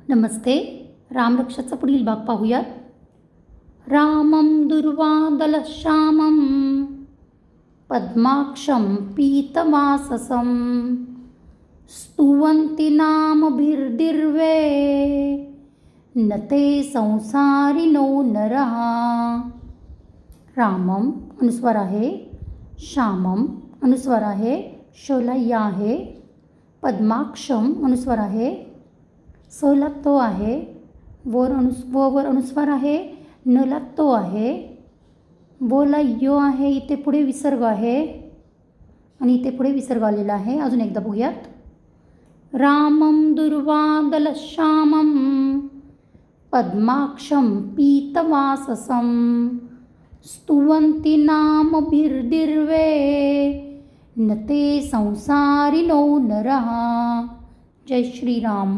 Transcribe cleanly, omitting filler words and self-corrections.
नमस्ते. रामरक्षाचा पुढील भाग पाहूयात. रामं दुर्वादलश्यामं पद्माक्षं पीतवाससं स्तुवन्ति नामभिर्दिर्वे न ते संसारिनो नरः. रामम अनुस्वार आहे, श्यामम अनुस्वार आहे, शोला या आहे, पद्माक्षम अनुस्वार आहे, सला तो आहे, वर अनुस्वार आहे, नला तो आहे, बोला यो आहे, इथे पुढे विसर्ग आहे आणि इथे पुढे विसर्ग आलेला आहे. अजून एकदा बघूयात. रामं दुर्वादलश्यामं पद्माक्षं पीतवाससं स्तुवन्ति नामभिर्दिर्वे न ते संसारिनो नरः. जय श्रीराम.